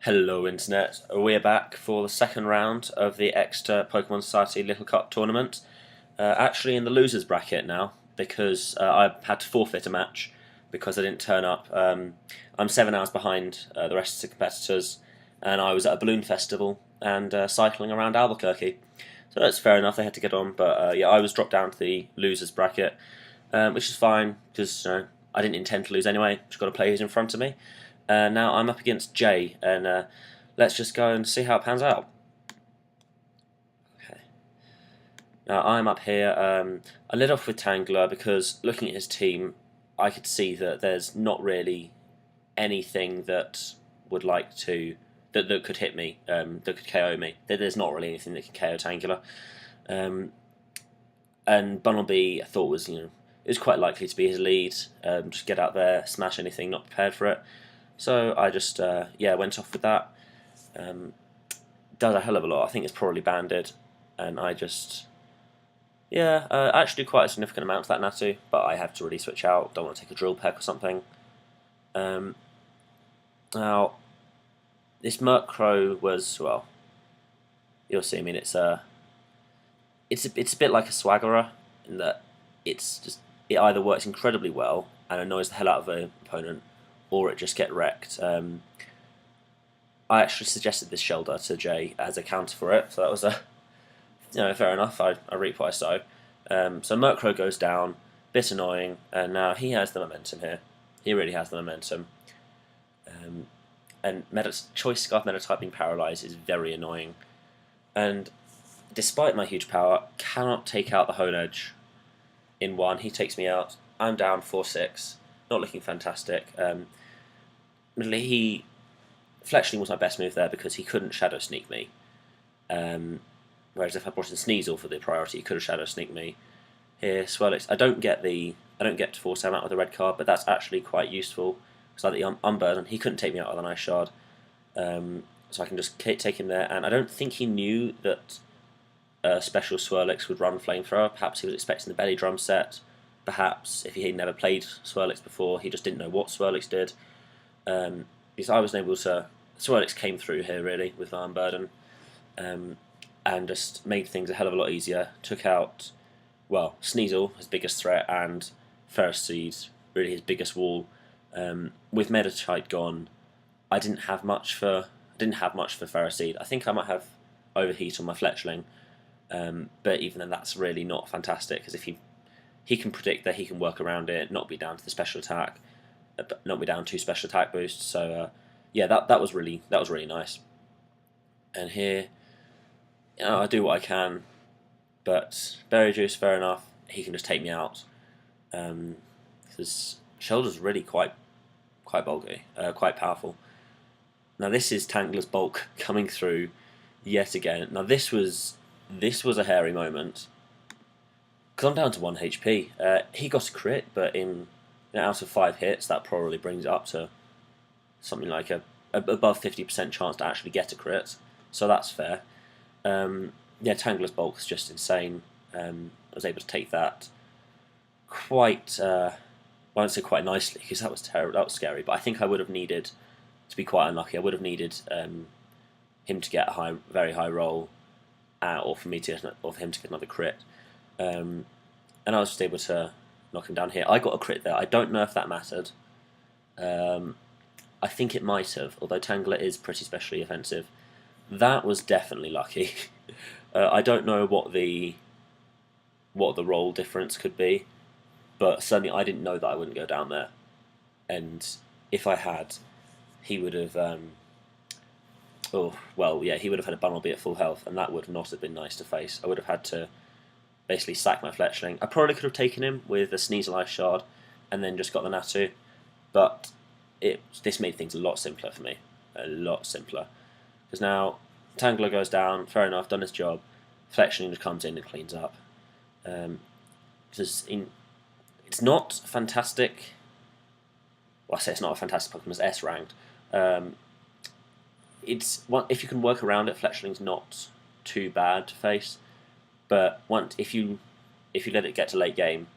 Hello Internet, we're back for the second round of the Exeter Pokemon Society Little Cup tournament. Actually in the losers bracket now, because I had to forfeit a match because I didn't turn up. I'm 7 hours behind the rest of the competitors, and I was at a balloon festival and cycling around Albuquerque. So that's fair enough, they had to get on, but yeah, I was dropped down to the losers bracket, which is fine, because I didn't intend to lose anyway, just got to play who's in front of me. Now I'm up against Jay, and let's just go and see how it pans out. Okay. Now I'm up here. I led off with Tangler because looking at his team, I could see that there's not really anything that would like to that could hit me, that could KO me. There's not really anything that can KO Tangler. And Bunnelby I thought was it was quite likely to be his lead. Just get out there, smash anything not prepared for it. So I just went off with that. Does a hell of a lot. I think it's probably banded, and I just actually do quite a significant amount to that Natu, but I have to really switch out. Don't want to take a drill peck or something. Now this Murkrow was, well, you'll see. I mean, it's a bit like a Swaggerer in that it either works incredibly well and annoys the hell out of the opponent, or it just get wrecked. I actually suggested this Shelter to Jay as a counter for it, so that was fair enough. I reap what I sow. So Murkrow goes down, bit annoying, and now he has the momentum here. He really has the momentum. And Choice Scarf Metatype being paralysed is very annoying. And despite my huge power, cannot take out the Honedge in one. He takes me out. I'm down 4-6. Not looking fantastic. Fletchling was my best move there because he couldn't Shadow Sneak me. Whereas if I brought in Sneasel for the priority, he could have Shadow Sneaked me. Here, Swirlix. I don't get to force him out with a red card, but that's actually quite useful because I think Unburden. He couldn't take me out with an Ice Shard, so I can just take him there. And I don't think he knew that Special Swirlix would run Flamethrower. Perhaps he was expecting the Belly Drum set. Perhaps if he had never played Swirlix before, he just didn't know what Swirlix did. Because I was able to. Swirlix came through here really with my Unburden, and just made things a hell of a lot easier. Took out, well, Sneasel, his biggest threat, and Ferroseed, really his biggest wall. With Meditite gone, I didn't have much for Ferroseed. I think I might have Overheat on my Fletchling, but even then that's really not fantastic because if he can predict that he can work around it, not be down to the special attack, not be down 2 special attack boosts. So that was really nice. And here, I do what I can, but Berry Juice, fair enough. He can just take me out because Shoulder's really quite bulky, quite powerful. Now this is Tangler's bulk coming through yet again. Now this was a hairy moment because I'm down to 1 HP. He got a crit, but out of 5 hits, that probably brings it up to something like above 50% chance to actually get a crit. So that's fair. Tangler's bulk is just insane. I was able to take that quite. I won't say quite nicely because that was terrible. That was scary. But I think I would have needed to be quite unlucky. I would have needed him to get a very high roll, or for him to get another crit. And I was just able to knock him down here. I got a crit there. I don't know if that mattered. I think it might have, although Tangler is pretty specially offensive. That was definitely lucky. I don't know what the roll difference could be, but certainly I didn't know that I wouldn't go down there. And if I had, he would have. He would have had a Bunnelby at full health, and that would not have been nice to face. I would have had to basically sack my Fletchling. I probably could have taken him with a Sneasel Ice Shard, and then just got the Natu, but this made things a lot simpler for me. A lot simpler. Because now Tangler goes down, fair enough, done his job. Fletchling just comes in and cleans up. It's not fantastic. Well, I say it's not a fantastic Pokemon, it's S ranked. If you can work around it, Fletchling's not too bad to face. But if you let it get to late game,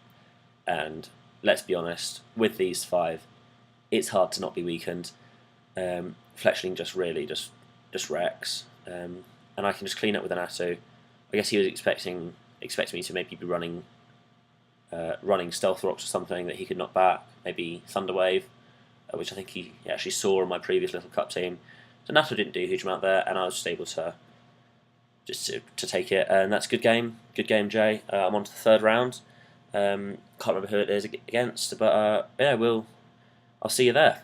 and let's be honest, with these 5, it's hard to not be weakened. Fletchling just really just wrecks, and I can just clean up with an Atto. I guess he was expecting me to maybe be running Stealth Rocks or something that he could knock back, maybe Thunder Wave, which I think he actually saw on my previous little cup team. So Natto didn't do a huge amount there, and I was just able to take it, and that's good game, Jay. I'm on to the third round. Can't remember who it is against, but yeah, I'll see you there.